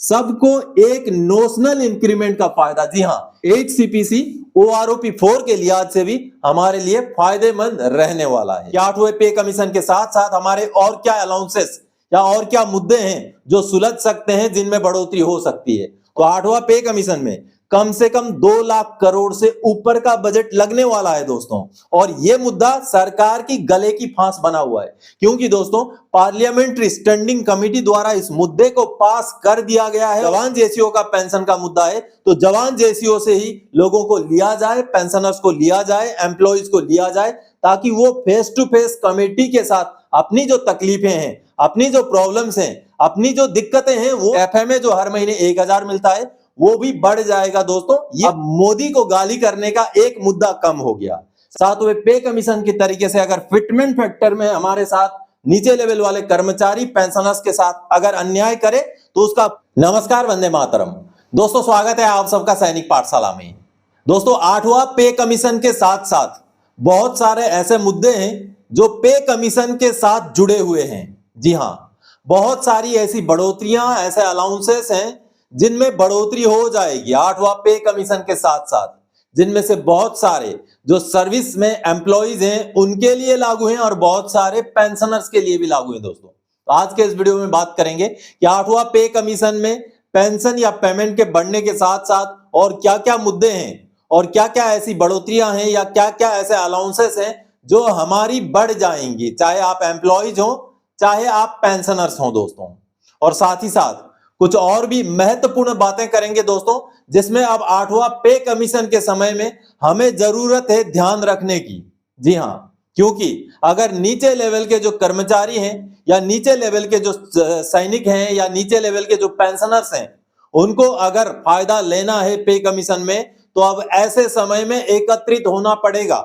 सबको एक notional increment का फायदा। जी हाँ, 8CPC OROP 4 के लिहाज से भी हमारे लिए फायदेमंद रहने वाला है। 8वें पे कमीशन के साथ साथ हमारे और क्या अलाउंसेस या और क्या मुद्दे हैं जो सुलझ सकते हैं, जिनमें बढ़ोतरी हो सकती है। तो 8वां पे कमीशन में कम से कम 2 लाख करोड़ से ऊपर का बजट लगने वाला है दोस्तों। और यह मुद्दा सरकार की गले की फांस बना हुआ है, क्योंकि दोस्तों पार्लियामेंट्री स्टैंडिंग कमेटी द्वारा इस मुद्दे को पास कर दिया गया है। जवान जेसीओ का पेंशन का मुद्दा है, तो जवान जेसीओ से ही लोगों को लिया जाए, पेंशनर्स को लिया जाए, एम्प्लॉइज को लिया जाए, ताकि वो फेस टू फेस कमेटी के साथ अपनी जो तकलीफें हैं, अपनी जो प्रॉब्लम्स हैं, अपनी जो दिक्कतें हैं, वो एफएमए जो हर महीने 1000 मिलता है वो भी बढ़ जाएगा दोस्तों। ये अब मोदी को गाली करने का एक मुद्दा कम हो गया। 7वें पे कमीशन के तरीके से अगर फिटमेंट फैक्टर में हमारे साथ नीचे लेवल वाले कर्मचारी पेंशनर्स के साथ अगर अन्याय करे तो उसका नमस्कार, वंदे मातरम। दोस्तों स्वागत है आप सबका सैनिक पाठशाला में। दोस्तों 8वां पे कमीशन के साथ साथ बहुत सारे ऐसे मुद्दे हैं जो पे कमीशन के साथ जुड़े हुए हैं। जी हां, बहुत सारी ऐसी बढ़ोतरियां, ऐसे अलाउंसेस हैं जिनमें बढ़ोतरी हो जाएगी 8वां पे कमीशन के साथ साथ, जिनमें से बहुत सारे जो सर्विस में एम्प्लॉइज हैं उनके लिए लागू हैं और बहुत सारे पेंशनर्स के लिए भी लागू हैं दोस्तों। तो आज के इस वीडियो में बात करेंगे कि 8वां पे कमीशन में पेंशन या पेमेंट के बढ़ने के साथ साथ और क्या क्या मुद्दे हैं और क्या क्या ऐसी बढ़ोतरियां हैं या क्या क्या ऐसे अलाउंसेस हैं जो हमारी बढ़ जाएंगी, चाहे आप एम्प्लॉइज हो चाहे आप पेंशनर्स हो दोस्तों। और साथ ही साथ कुछ और भी महत्वपूर्ण बातें करेंगे दोस्तों, जिसमें अब 8वां पे कमीशन के समय में हमें जरूरत है ध्यान रखने की। जी हां, क्योंकि अगर नीचे लेवल के जो कर्मचारी हैं या नीचे लेवल के जो सैनिक हैं या नीचे लेवल के जो पेंशनर्स हैं, उनको अगर फायदा लेना है पे कमीशन में, तो अब ऐसे समय में एकत्रित होना पड़ेगा।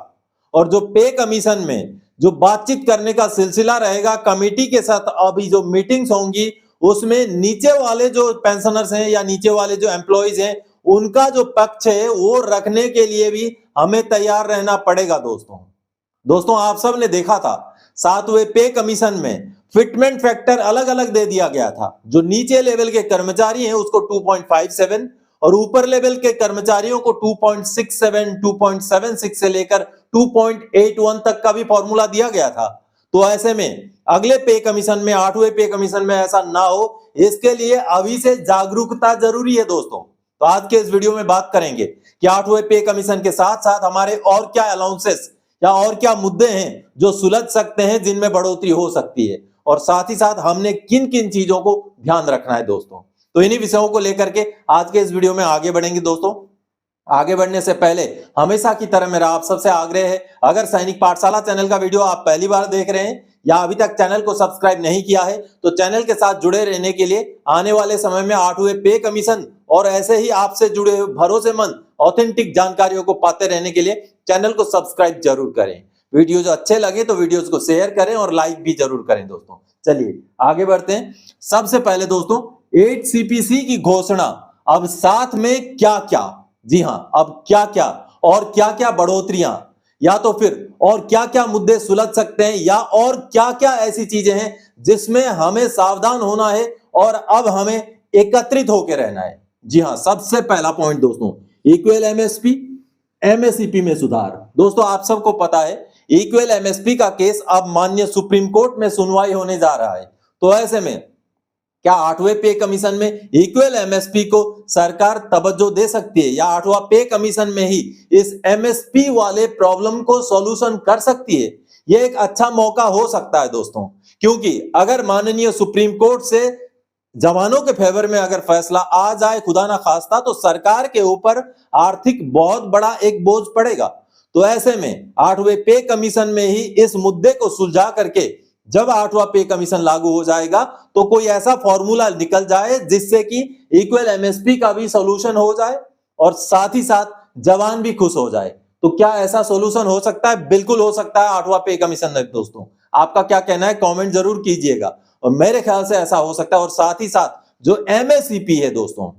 और जो पे कमीशन में जो बातचीत करने का सिलसिला रहेगा कमेटी के साथ, अभी जो मीटिंग्स होंगी उसमें नीचे वाले जो पेंशनर्स हैं या नीचे वाले जो एम्प्लॉइज हैं उनका जो पक्ष है वो रखने के लिए भी हमें तैयार रहना पड़ेगा दोस्तों आप सब ने देखा था 7वें पे कमीशन में फिटमेंट फैक्टर अलग अलग दे दिया गया था। जो नीचे लेवल के कर्मचारी हैं उसको 2.57 और ऊपर लेवल के कर्मचारियों को 2.67, 2.76 से लेकर 2.81 तक का भी फॉर्मूला दिया गया था। तो ऐसे में अगले पे कमीशन में, 8वें पे कमीशन में ऐसा ना हो, इसके लिए अभी से जागरूकता जरूरी है दोस्तों। तो आज के इस वीडियो में बात करेंगे कि 8वें पे कमीशन के साथ साथ हमारे और क्या अलाउंसेस या और क्या मुद्दे हैं जो सुलझ सकते हैं, जिनमें बढ़ोतरी हो सकती है, और साथ ही साथ हमने किन किन चीजों को ध्यान रखना है दोस्तों। तो इन्हीं विषयों को लेकर के आज के इस वीडियो में आगे बढ़ेंगे दोस्तों। आगे बढ़ने से पहले हमेशा की तरह मेरा आप सबसे आग्रह है, अगर सैनिक पाठशाला चैनल का वीडियो आप पहली बार देख रहे हैं या अभी तक चैनल को सब्सक्राइब नहीं किया है, तो चैनल के साथ जुड़े रहने के लिए आने वाले समय में 8वें पे कमीशन और ऐसे ही आपसे जुड़े हुए भरोसेमंद ऑथेंटिक जानकारियों को पाते रहने के लिए चैनल को सब्सक्राइब जरूर करें। वीडियो जो अच्छे लगे तो वीडियोस को शेयर करें और लाइक भी जरूर करें दोस्तों। चलिए आगे बढ़ते हैं। सबसे पहले दोस्तों 8CPC की घोषणा, अब साथ में क्या क्या, जी हां, अब क्या क्या और क्या क्या बढ़ोतरियां या तो फिर और क्या क्या मुद्दे सुलझ सकते हैं या और क्या क्या ऐसी चीजें हैं जिसमें हमें सावधान होना है और अब हमें एकत्रित होकर रहना है। जी हां, सबसे पहला पॉइंट दोस्तों, इक्वल एमएसपी एमएसईपी में सुधार। दोस्तों आप सबको पता है इक्वल एमएसपी का केस अब माननीय सुप्रीम कोर्ट में सुनवाई होने जा रहा है। तो ऐसे में क्या 8वें पे कमीशन में इक्वल एमएसपी को सरकार तवज्जो दे सकती है या 8वां पे कमीशन में ही इस एमएसपी वाले प्रॉब्लम को सॉल्यूशन कर सकती है? यह एक अच्छा मौका हो सकता है दोस्तों, क्योंकि अगर माननीय सुप्रीम कोर्ट से जवानों के फेवर में अगर फैसला आ जाए खुदा ना खास्ता, तो सरकार के ऊपर आर्थिक बहुत बड़ा एक बोझ पड़ेगा। तो ऐसे में 8वें पे कमीशन में ही इस मुद्दे को सुलझा करके जब 8वां पे कमीशन लागू हो जाएगा तो कोई ऐसा फॉर्मूला निकल जाए जिससे कि इक्वल एमएसपी का भी सॉल्यूशन हो जाए और साथ ही साथ जवान भी खुश हो जाए। तो क्या ऐसा सॉल्यूशन हो सकता है? बिल्कुल हो सकता है 8वां पे कमीशन में दोस्तों। आपका क्या कहना है कमेंट जरूर कीजिएगा, और मेरे ख्याल से ऐसा हो सकता है। और साथ ही साथ जो एमएसईपी है दोस्तों,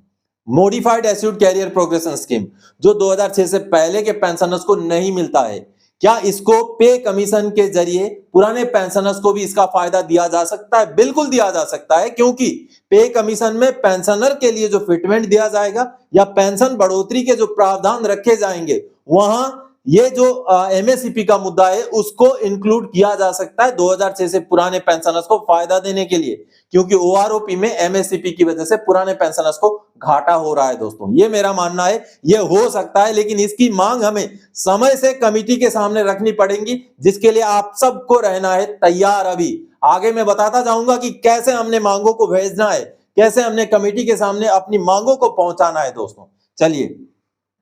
मॉडिफाइड एस्यूर्ड कैरियर प्रोग्रेशन स्कीम, जो 2006 से पहले के पेंशनर्स को नहीं मिलता है, क्या इसको पे कमीशन के जरिए पुराने पेंशनर्स को भी इसका फायदा दिया जा सकता है? बिल्कुल दिया जा सकता है, क्योंकि पे कमीशन में पेंशनर के लिए जो फिटमेंट दिया जाएगा या पेंशन बढ़ोतरी के जो प्रावधान रखे जाएंगे, वहां ये जो एमएससीपी का मुद्दा है उसको इंक्लूड किया जा सकता है 2006 से पुराने पेंशनर्स को फायदा देने के लिए, क्योंकि ओआरओपी में एमएससीपी की वजह से पुराने पेंशनर्स को घाटा हो रहा है। दोस्तों ये मेरा मानना है, ये हो सकता है, लेकिन इसकी मांग हमें समय से कमेटी के सामने रखनी पड़ेगी, जिसके लिए आप सबको रहना है तैयार। अभी आगे मैं बताता जाऊंगा कि कैसे हमने मांगों को भेजना है, कैसे हमने कमेटी के सामने अपनी मांगों को पहुंचाना है। दोस्तों चलिए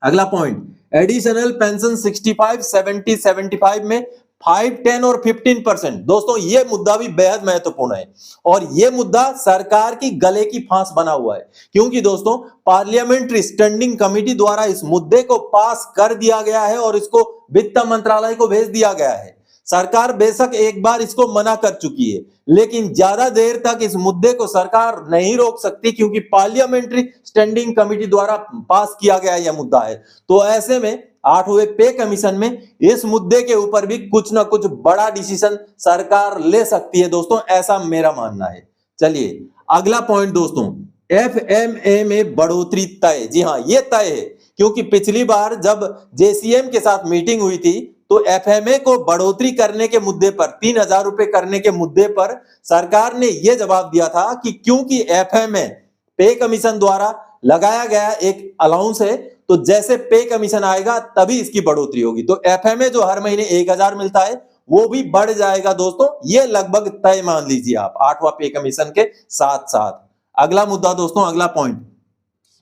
अगला पॉइंट, एडिशनल पेंशन 65, 70, 75 में 5, 10 और 15%। दोस्तों ये मुद्दा भी बेहद महत्वपूर्ण है और ये मुद्दा सरकार की गले की फांस बना हुआ है, क्योंकि दोस्तों पार्लियामेंट्री स्टैंडिंग कमेटी द्वारा इस मुद्दे को पास कर दिया गया है और इसको वित्त मंत्रालय को भेज दिया गया है। सरकार बेशक एक बार इसको मना कर चुकी है, लेकिन ज्यादा देर तक इस मुद्दे को सरकार नहीं रोक सकती, क्योंकि पार्लियामेंट्री स्टैंडिंग कमेटी द्वारा पास किया गया यह मुद्दा है। तो ऐसे में 8वें पे कमीशन में इस मुद्दे के ऊपर भी कुछ ना कुछ बड़ा डिसीजन सरकार ले सकती है। दोस्तों ऐसा मेरा मानना है। चलिए अगला पॉइंट दोस्तों, एफएमए में बढ़ोतरी तय। जी हाँ, ये तय है, क्योंकि पिछली बार जब जेसीएम के साथ मीटिंग हुई थी तो एफएमए को बढ़ोतरी करने के मुद्दे पर, 3,000 रुपए करने के मुद्दे पर सरकार ने यह जवाब दिया था कि क्योंकि एफएमए पे कमीशन द्वारा लगाया गया एक अलाउंस है, तो जैसे पे कमीशन आएगा तभी इसकी बढ़ोतरी होगी। तो एफएमए जो हर महीने 1,000 मिलता है वो भी बढ़ जाएगा। दोस्तों ये लगभग तय मान लीजिए आप 8वां पे कमीशन के साथ साथ। अगला मुद्दा दोस्तों, अगला पॉइंट,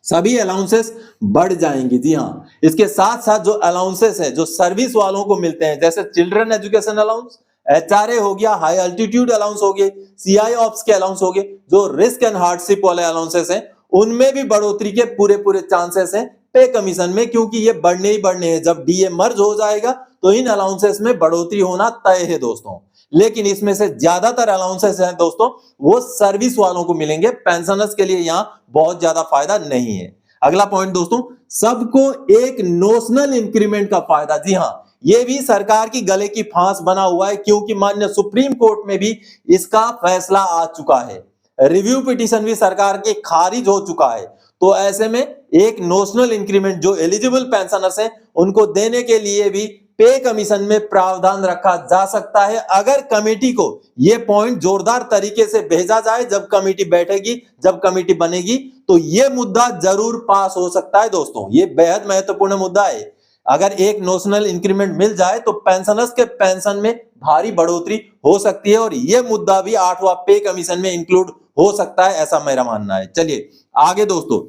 सभी अलाउंसेस बढ़ जाएंगी। जी हाँ, इसके साथ साथ जो अलाउंसेस है जो सर्विस वालों को मिलते हैं, जैसे चिल्ड्रन एजुकेशन अलाउंस, एचआरए हो गया, हाई अल्टीट्यूड अलाउंस हो गए, सीआई ऑप्स के अलाउंस हो गए, जो रिस्क एंड हार्डशिप वाले अलाउंसेस हैं उनमें भी बढ़ोतरी के पूरे चांसेस हैं पे कमीशन में, क्योंकि ये बढ़ने ही बढ़ने हैं। जब डीए मर्ज हो जाएगा तो इन अलाउंसेस में बढ़ोतरी होना तय है दोस्तों। लेकिन इसमें से ज्यादातर अलाउंसेस हैं दोस्तों वो सर्विस वालों को मिलेंगे, पेंशनर्स के लिए यहां बहुत ज्यादा फायदा नहीं है। अगला पॉइंट दोस्तों, सबको एक नोशनल इंक्रीमेंट का फायदा। जी हां, ये भी सरकार की गले की फांस बना हुआ है, क्योंकि माननीय सुप्रीम कोर्ट में भी इसका फैसला आ चुका है। रिव्यू पिटीशन भी सरकार के खारिज हो चुका है। तो ऐसे में एक नोशनल इंक्रीमेंट जो एलिजिबल पेंशनर्स हैं उनको देने के लिए भी पे कमीशन में प्रावधान रखा जा सकता है, अगर कमेटी को यह पॉइंट जोरदार तरीके से भेजा जाए। जब कमेटी बैठेगी, जब कमेटी बनेगी, तो यह मुद्दा जरूर पास हो सकता है। दोस्तों ये बेहद महत्वपूर्ण मुद्दा है। अगर एक नोशनल इंक्रीमेंट मिल जाए तो पेंशनर्स के पेंशन में भारी बढ़ोतरी हो सकती है और यह मुद्दा भी 8वां पे कमीशन में इंक्लूड हो सकता है, ऐसा मेरा मानना है। चलिए आगे दोस्तों,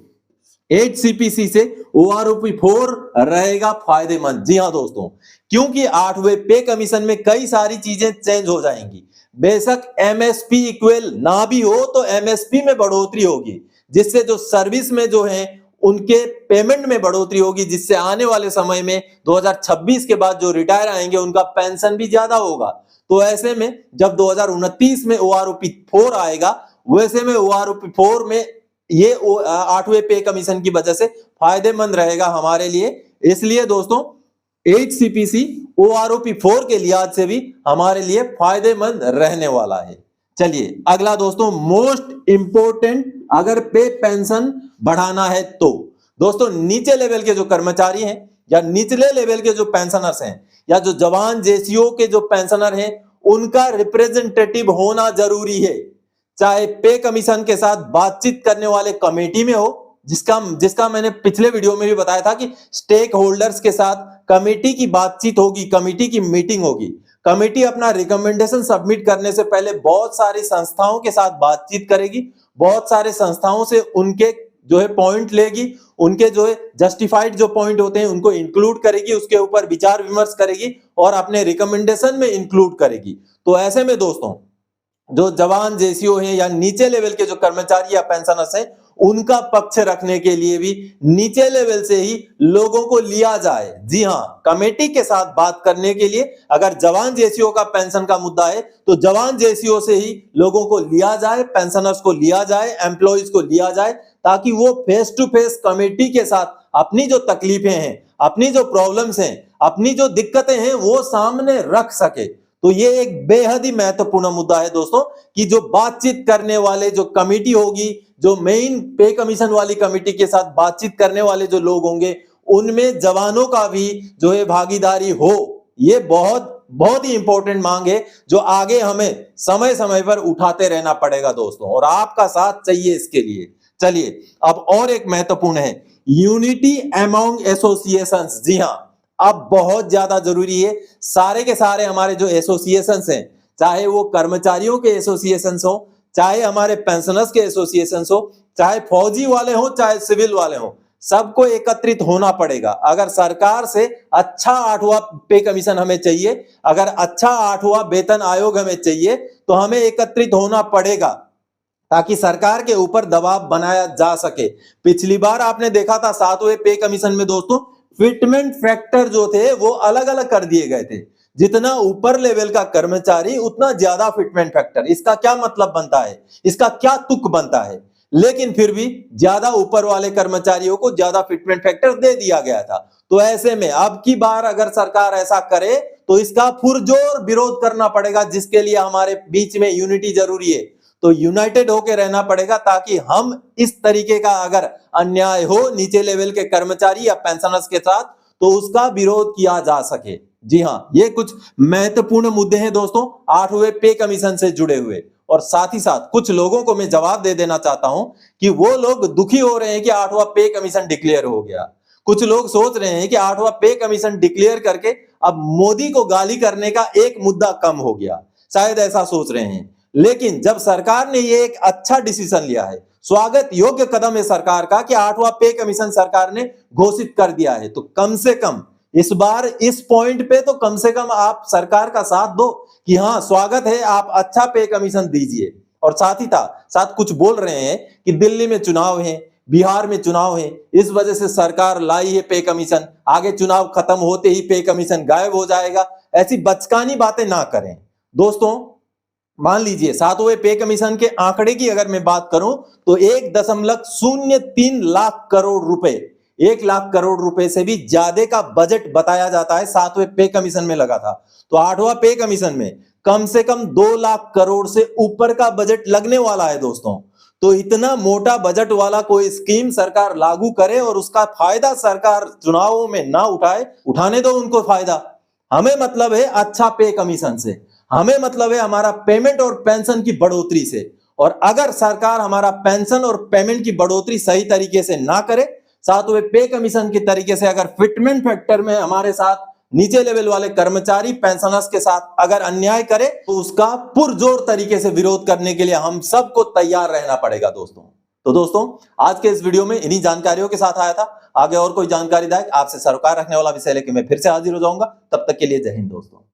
8सीपीसी से ओआरओपी 4 रहेगा फायदेमंद। जी हां दोस्तों, क्योंकि 8वें पे कमीशन में कई सारी चीजें चेंज हो जाएंगी। बेशक एमएसपी इक्वल ना भी हो तो एमएसपी में बढ़ोतरी होगी, जिससे जो सर्विस में जो है उनके पेमेंट में बढ़ोतरी होगी, जिससे आने वाले समय में 2026 के बाद जो रिटायर आएंगे उनका पेंशन भी ज्यादा होगा। तो ऐसे में जब 2029 में ओआरओपी 4 आएगा, वैसे में ओआरओपी 4 में ये 8वें पे कमीशन की वजह से फायदेमंद रहेगा हमारे लिए। इसलिए दोस्तों 8सीपीसी ओआरओपी 4 के लिहाज से भी हमारे लिए फायदेमंद रहने वाला है। चलिए अगला दोस्तों, मोस्ट इंपोर्टेंट, अगर पे पेंशन बढ़ाना है तो दोस्तों नीचे लेवल के जो कर्मचारी हैं या निचले लेवल के जो पेंशनर्स हैं या जो जवान जेसीओ के जो पेंशनर हैं, उनका रिप्रेजेंटेटिव होना जरूरी है। चाहे पे कमीशन के साथ बातचीत करने वाले कमेटी में हो, जिसका मैंने पिछले वीडियो में भी बताया था कि स्टेक होल्डर्स के साथ कमेटी की बातचीत होगी, कमेटी की मीटिंग होगी। कमेटी अपना रिकमेंडेशन सबमिट करने से पहले बहुत सारी संस्थाओं के साथ बातचीत करेगी, बहुत सारे संस्थाओं से उनके जो है पॉइंट लेगी, उनके जो है जस्टिफाइड जो पॉइंट होते हैं उनको इंक्लूड करेगी, उसके ऊपर विचार विमर्श करेगी और अपने रिकमेंडेशन में इंक्लूड करेगी। तो ऐसे में दोस्तों जो जवान जेसीओ हैं या नीचे लेवल के जो कर्मचारी या पेंशनर्स हैं, उनका पक्ष रखने के लिए भी नीचे लेवल से ही लोगों को लिया जाए। जी हां, कमेटी के साथ बात करने के लिए अगर जवान जेसीओ का पेंशन का मुद्दा है तो जवान जेसीओ से ही लोगों को लिया जाए, पेंशनर्स को लिया जाए, एम्प्लॉइज को लिया जाए, ताकि वो फेस टू फेस कमेटी के साथ अपनी जो तकलीफें हैं, अपनी जो प्रॉब्लम्स हैं, अपनी जो दिक्कतें हैं वो सामने रख सके। तो ये एक बेहद ही महत्वपूर्ण मुद्दा है दोस्तों कि जो बातचीत करने वाले जो कमेटी होगी, जो मेन पे कमीशन वाली कमेटी के साथ बातचीत करने वाले जो लोग होंगे, उनमें जवानों का भी जो है भागीदारी हो। ये बहुत बहुत ही इंपॉर्टेंट मांग है जो आगे हमें समय समय पर उठाते रहना पड़ेगा दोस्तों, और आपका साथ चाहिए इसके लिए। चलिए अब और एक महत्वपूर्ण है यूनिटी अमॉन्ग एसोसिएशंस। जी हां, अब बहुत ज्यादा जरूरी है सारे के सारे हमारे जो एसोसिएशंस हैं, चाहे वो कर्मचारियों के एसोसिएशंस हो, चाहे हमारे पेंशनर्स के एसोसिएशंस हो, चाहे फौजी वाले हो, चाहे सिविल वाले हो, सबको एकत्रित होना पड़ेगा। अगर सरकार से अच्छा 8वां पे कमीशन हमें चाहिए, अगर अच्छा 8वां वेतन आयोग हमें चाहिए, तो हमें एकत्रित होना पड़ेगा ताकि सरकार के ऊपर दबाव बनाया जा सके। पिछली बार आपने देखा था 7वें पे कमीशन में दोस्तों फिटमेंट फैक्टर जो थे वो अलग अलग कर दिए गए थे। जितना ऊपर लेवल का कर्मचारी उतना ज्यादा फिटमेंट फैक्टर। इसका क्या मतलब बनता है, इसका क्या तुक बनता है? लेकिन फिर भी ज्यादा ऊपर वाले कर्मचारियों को ज्यादा फिटमेंट फैक्टर दे दिया गया था। तो ऐसे में अब की बार अगर सरकार ऐसा करे तो इसका पुरजोर विरोध करना पड़ेगा, जिसके लिए हमारे बीच में यूनिटी जरूरी है। तो यूनाइटेड होकर रहना पड़ेगा ताकि हम इस तरीके का अगर अन्याय हो नीचे लेवल के कर्मचारी या पेंशनर्स के साथ, तो उसका विरोध किया जा सके। जी हां, ये कुछ महत्वपूर्ण मुद्दे हैं दोस्तों 8वें पे कमीशन से जुड़े हुए। और साथ ही साथ कुछ लोगों को मैं जवाब दे देना चाहता हूं कि वो लोग दुखी हो रहे हैं कि 8वां पे कमीशन डिक्लेयर हो गया। कुछ लोग सोच रहे हैं कि 8वां पे कमीशन डिक्लेयर करके अब मोदी को गाली करने का एक मुद्दा कम हो गया, शायद ऐसा सोच रहे हैं। लेकिन जब सरकार ने ये एक अच्छा डिसीजन लिया है, स्वागत योग्य कदम है सरकार का कि 8वां पे कमीशन सरकार ने घोषित कर दिया है, तो कम से कम इस बार इस पॉइंट पे तो कम से कम आप सरकार का साथ दो कि हां स्वागत है, आप अच्छा पे कमीशन दीजिए। और साथ ही साथ कुछ बोल रहे हैं कि दिल्ली में चुनाव है, बिहार में चुनाव है, इस वजह से सरकार लाई है पे कमीशन, आगे चुनाव खत्म होते ही पे कमीशन गायब हो जाएगा। ऐसी बचकानी बातें ना करें दोस्तों। मान लीजिए 7वें पे कमीशन के आंकड़े की अगर मैं बात करूं तो 1.03 लाख करोड़ रुपए, 1 लाख करोड़ रुपए से भी ज्यादा का बजट बताया जाता है 7वें पे कमीशन में लगा था। तो 8वां पे कमीशन में कम से कम 2 लाख करोड़ से ऊपर का बजट लगने वाला है दोस्तों। तो इतना मोटा बजट वाला कोई स्कीम सरकार लागू करे और उसका फायदा सरकार चुनावों में ना उठाए, उठाने दो उनको फायदा। हमें मतलब है अच्छा पे कमीशन से, हमें मतलब है हमारा पेमेंट और पेंशन की बढ़ोतरी से। और अगर सरकार हमारा पेंशन और पेमेंट की बढ़ोतरी सही तरीके से ना करे, 7वें पे कमीशन की तरीके से अगर फिटमेंट फैक्टर में हमारे साथ नीचे लेवल वाले कर्मचारी पेंशनर्स के साथ अगर अन्याय करे, तो उसका पुरजोर तरीके से विरोध करने के लिए हम सबको तैयार रहना पड़ेगा दोस्तों। तो दोस्तों आज के इस वीडियो में इन्हीं जानकारियों के साथ आया था। आगे और कोई जानकारीदायक आपसे सरोकार रखने वाला विषय लेकर मैं फिर से हाजिर हो जाऊंगा। तब तक के लिए जय हिंद दोस्तों।